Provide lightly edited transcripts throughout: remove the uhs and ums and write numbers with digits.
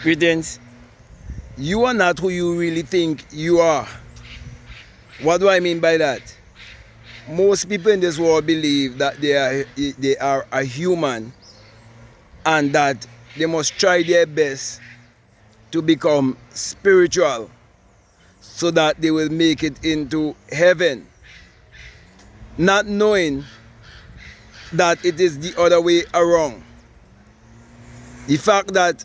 Greetings. You are not who you really think you are. What do I mean by that? Most people in this world believe that they are a human and that they must try their best to become spiritual so that they will make it into heaven, not knowing that it is the other way around. The fact that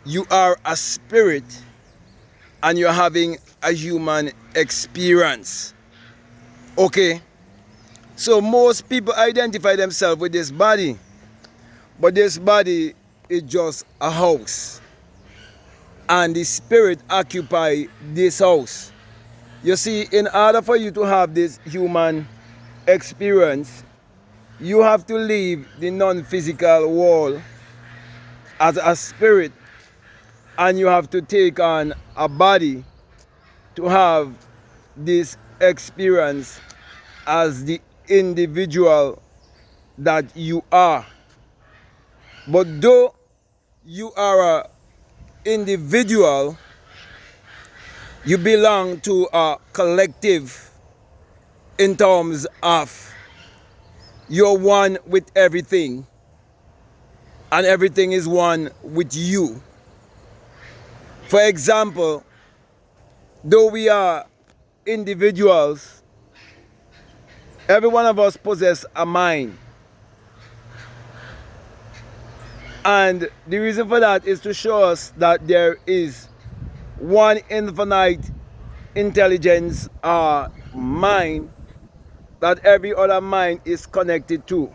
you are a spirit and you're having a human experience. Okay? So most people identify themselves with this body, but this body is just a house. And the spirit occupy this house. You see, in order for you to have this human experience, you have to leave the non-physical world as a spirit, and you have to take on a body to have this experience as the individual that you are. But though you are an individual, you belong to a collective in terms of you're one with everything and everything is one with you. For example, though we are individuals, every one of us possess a mind. And the reason for that is to show us that there is one infinite intelligence or mind that every other mind is connected to.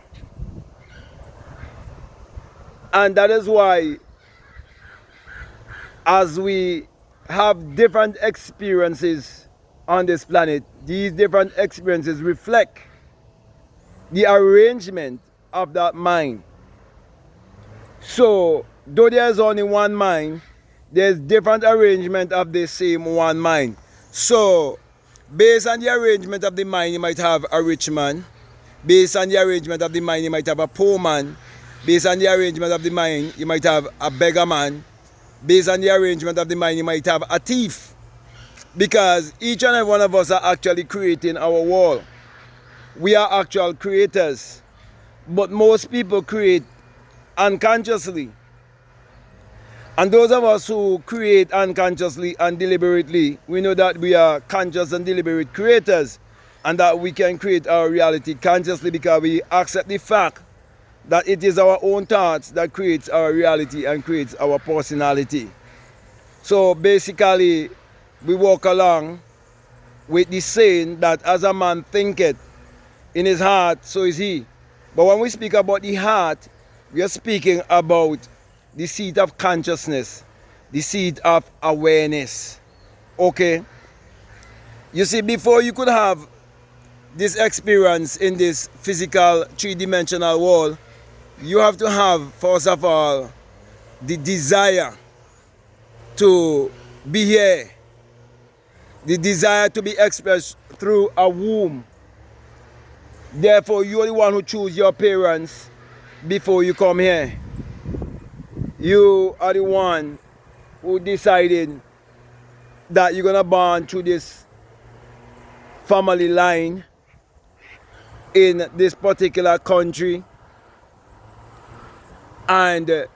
And that is why, as we have different experiences on this planet, these different experiences reflect the arrangement of that mind. So, though there's only one mind, there's different arrangement of the same one mind. So, based on the arrangement of the mind, you might have a rich man. Based on the arrangement of the mind, you might have a poor man. Based on the arrangement of the mind, you might have a beggar man. Based on the arrangement of the mind, you might have a thief. Because each and every one of us are actually creating our world. We are actual creators. But most people create unconsciously. And those of us who create unconsciously and deliberately, we know that we are conscious and deliberate creators, and that we can create our reality consciously because we accept the fact that it is our own thoughts that creates our reality and creates our personality. So basically, we walk along with the saying that as a man thinketh in his heart, so is he. But when we speak about the heart, we are speaking about the seat of consciousness, the seat of awareness. Okay? You see, before you could have this experience in this physical three-dimensional world, you have to have, first of all, the desire to be here. The desire to be expressed through a womb. Therefore, you're the one who choose your parents before you come here. You are the one who decided that you're gonna born through this family line in this particular country, and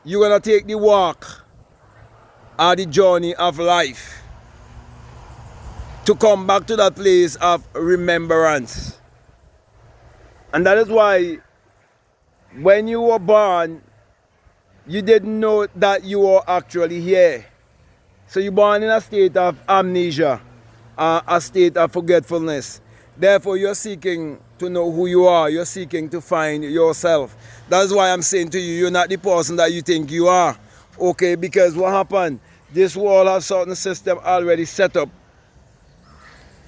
you're gonna take the walk or the journey of life to come back to that place of remembrance. And that is why when you were born, you didn't know that you were actually here. So you're born in a state of amnesia, a state of forgetfulness. Therefore, you're seeking to know who you are. You're seeking to find yourself. That's why I'm saying to you, you're not the person that you think you are. Okay, because what happened? This world has certain system already set up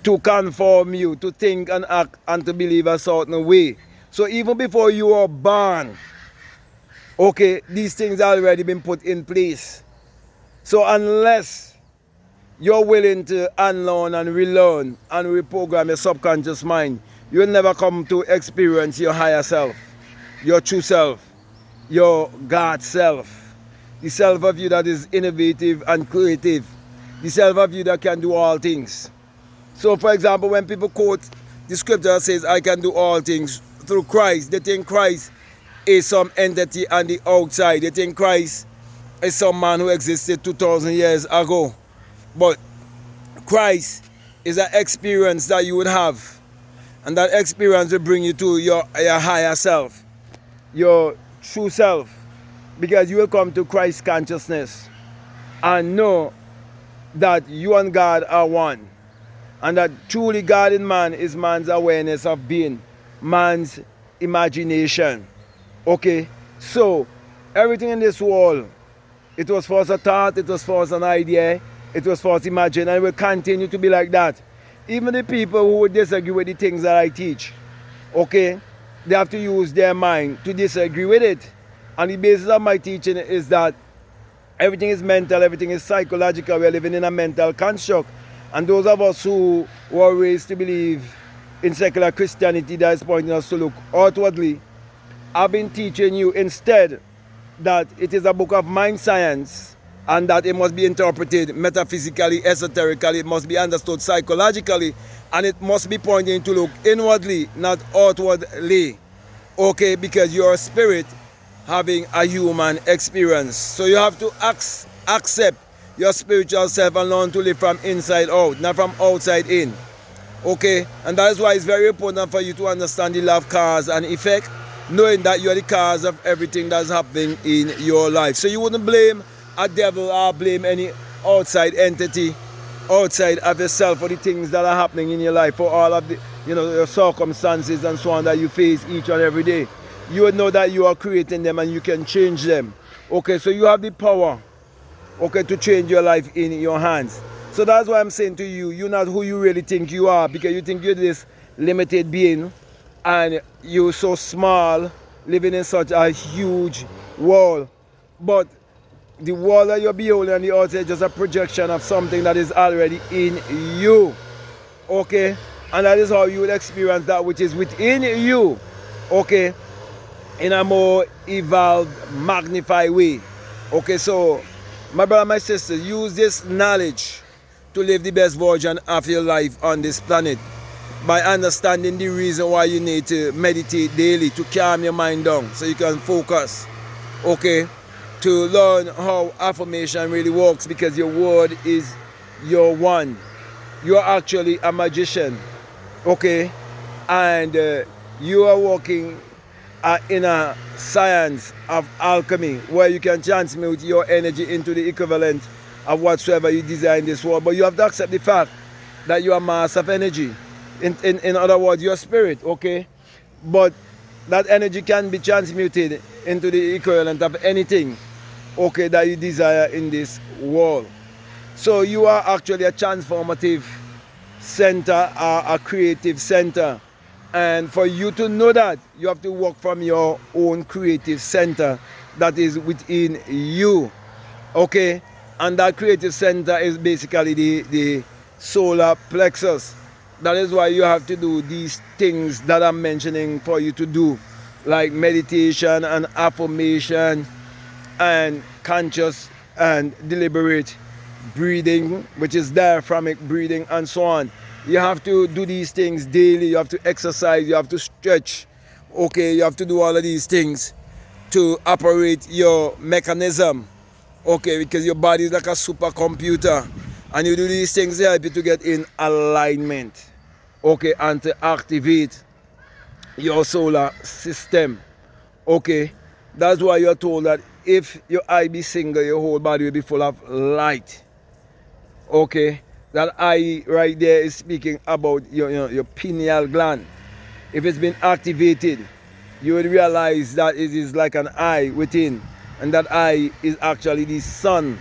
to conform you, to think and act and to believe a certain way. So even before you were born, okay, these things already been put in place. So unless you're willing to unlearn and relearn and reprogram your subconscious mind, you'll never come to experience your higher self, your true self, your God self. the self of you that is innovative and creative, the self of you that can do all things. So for example, when people quote the scripture that says, I can do all things through Christ, they think Christ is some entity on the outside. They think Christ is some man who existed 2,000 years ago. But Christ is an experience that you would have. And that experience will bring you to your higher self, your true self. Because you will come to Christ consciousness and know that you and God are one. And that truly God in man is man's awareness of being, man's imagination. Okay, so everything in this world, it was first a thought, it was first an idea, it was first imagined, and it will continue to be like that. Even the people who would disagree with the things that I teach, okay, they have to use their mind to disagree with it. And the basis of my teaching is that everything is mental, everything is psychological. We are living in a mental construct. And those of us who were raised to believe in secular Christianity, that is pointing us to look outwardly, I've been teaching you instead that it is a book of mind science and that it must be interpreted metaphysically, esoterically, it must be understood psychologically, and it must be pointing to look inwardly, not outwardly. Okay, because you're a spirit having a human experience. So you have to accept your spiritual self and learn to live from inside out, not from outside in. Okay, and that is why it's very important for you to understand the law of cause and effect, knowing that you are the cause of everything that's happening in your life. So you wouldn't blame a devil or blame any outside entity outside of yourself for the things that are happening in your life, for all of the, your circumstances and so on that you face each and every day. You would know that you are creating them and you can change them. Okay, so you have the power, okay, to change your life in your hands. So that's why I'm saying to you, you're not who you really think you are, because you think you're this limited being and you're so small, living in such a huge world. But the world that you're beholding on the outside is just a projection of something that is already in you. Okay? And that is how you will experience that which is within you. Okay? In a more evolved, magnified way. Okay, so my brother, my sister, use this knowledge to live the best version of your life on this planet by understanding the reason why you need to meditate daily, to calm your mind down so you can focus. Okay, to learn how affirmation really works, because your word is your one. You are actually a magician. Okay, and you are working in a science of alchemy where you can transmute your energy into the equivalent of whatsoever you desire in this world. But you have to accept the fact that you are mass of energy. In other words, your spirit, okay? But that energy can be transmuted into the equivalent of anything, okay, that you desire in this world. So you are actually a transformative center, a creative center. And for you to know that, you have to work from your own creative center that is within you. Okay? And that creative center is basically the solar plexus. That is why you have to do these things that I'm mentioning for you to do, like meditation and affirmation and conscious and deliberate breathing, which is diaphragmic breathing and so on. You have to do these things daily. You have to exercise, you have to stretch. Okay, you have to do all of these things to operate your mechanism. Okay, because your body is like a supercomputer. And you do these things to help you to get in alignment. Okay, and to activate your solar system. Okay, that's why you're told that if your eye be single, your whole body will be full of light. Okay, that eye right there is speaking about your pineal gland. If it's been activated, you will realize that it is like an eye within, and that eye is actually the sun,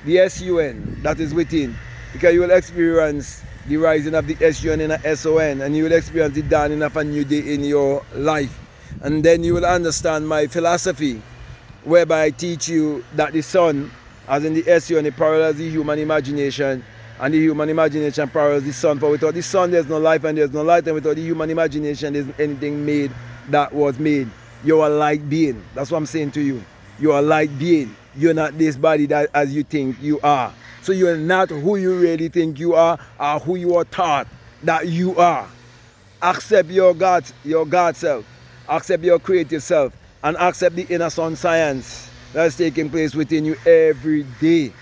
the S-U-N that is within, because you will experience the rising of the S-U-N in a S-O-N, and you will experience the dawning of a new day in your life. And then you will understand my philosophy, whereby I teach you that the sun, as in the S-U-N, it parallels the human imagination, and the human imagination parallels the sun. For without the sun there's no life, and there's no light, and without the human imagination there's anything made that was made. You're a light being. That's what I'm saying to you. You're a light being. You're not this body that as you think you are. So you're not who you really think you are or who you are taught that you are. Accept your God self. Accept your creative self. And accept the inner sun science that's taking place within you every day.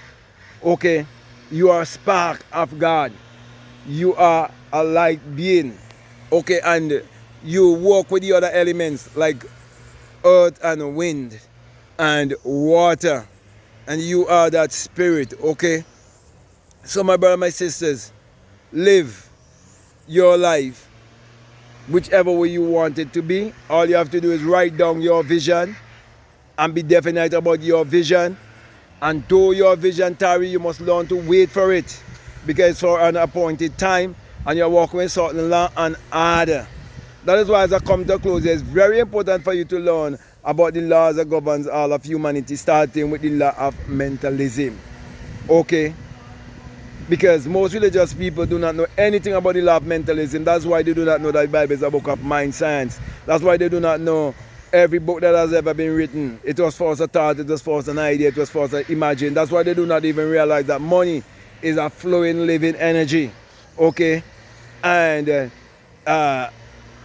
Okay? You are a spark of God. You are a light being. Okay? And you work with the other elements like earth and wind and water. And you are that spirit. Okay? So my brother, my sisters, live your life whichever way you want it to be. All you have to do is write down your vision and be definite about your vision. And though your vision tarry, you must learn to wait for it, because it's for an appointed time and you're walking with certain law and order. That is why, as I come to a close, it's very important for you to learn about the laws that governs all of humanity, starting with the law of mentalism. Okay? Because most religious people do not know anything about the law of mentalism. That's why they do not know that the Bible is a book of mind science. That's why they do not know every book that has ever been written. It was first a thought, it was first an idea, it was first an imagine. That's why they do not even realize that money is a flowing, living energy. Okay? And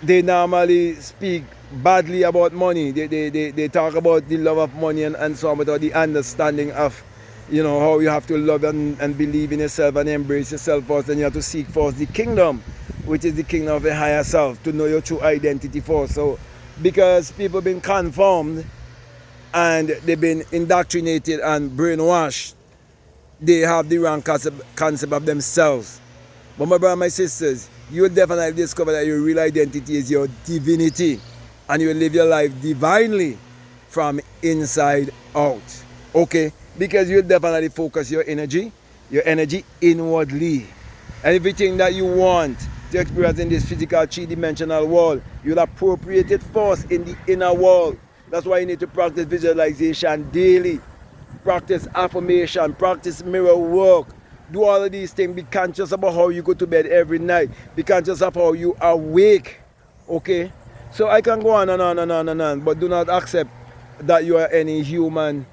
they normally speak badly about money. They talk about the love of money and so on, without the understanding of, you know, how you have to love and believe in yourself and embrace yourself first. And you have to seek first the kingdom, which is the kingdom of the higher self, to know your true identity first. So, because people have been conformed and they've been indoctrinated and brainwashed, they have the wrong concept of themselves. But my brother, my sisters, you will definitely discover that your real identity is your divinity, and you will live your life divinely from inside out. Okay? Because you'll definitely focus your energy inwardly. Everything that you want to experience in this physical three-dimensional world, you'll appropriate it first in the inner world. That's why you need to practice visualization daily. Practice affirmation, practice mirror work. Do all of these things. Be conscious about how you go to bed every night. Be conscious of how you awake. Okay? So I can go on and on and on and on, but do not accept that you are any human,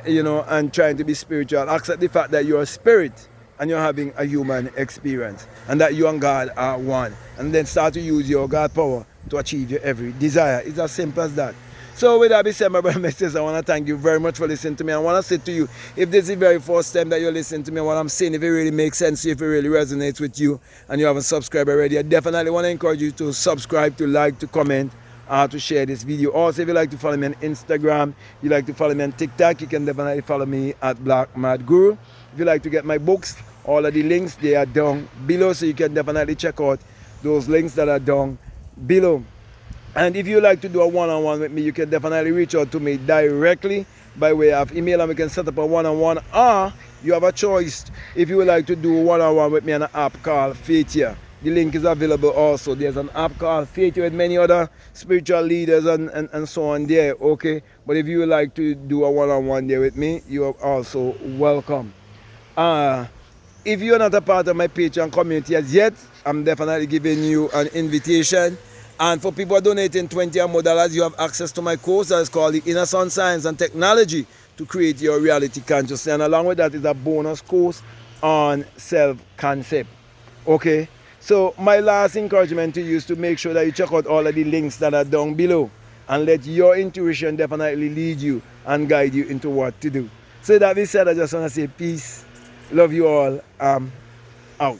you know, and trying to be spiritual. Accept the fact that you're a spirit and you're having a human experience, and that you and God are one. And then start to use your God power to achieve your every desire. It's as simple as that. So with that being said, my brother and sisters, I want to thank you very much for listening to me. I want to say to you, if this is the very first time that you're listening to me, what I'm saying, if it really makes sense to you, if it really resonates with you, and you haven't subscribed already, I definitely want to encourage you to subscribe, to like, to comment, to share this video. Also, if you like to follow me on Instagram, you like to follow me on TikTok, you can definitely follow me at BlackMadGuru. If you like to get my books, all of the links, they are down below, so you can definitely check out those links that are down below. And if you like to do a one-on-one with me, you can definitely reach out to me directly by way of email, and we can set up a one-on-one, or you have a choice if you would like to do one-on-one with me on an app called Faithia. The link is available also. There's an app called Faithia with many other spiritual leaders and so on there, okay? But if you would like to do a one-on-one there with me, you are also welcome. If you're not a part of my Patreon community as yet, I'm definitely giving you an invitation. And for people donating $20 or more, you have access to my course that is called the Inner Sun Science and Technology to Create Your Reality Consciousness. And along with that is a bonus course on self-concept. Okay? So my last encouragement to you is to make sure that you check out all of the links that are down below, and let your intuition definitely lead you and guide you into what to do. So that being said, I just want to say peace. Love you all. Out.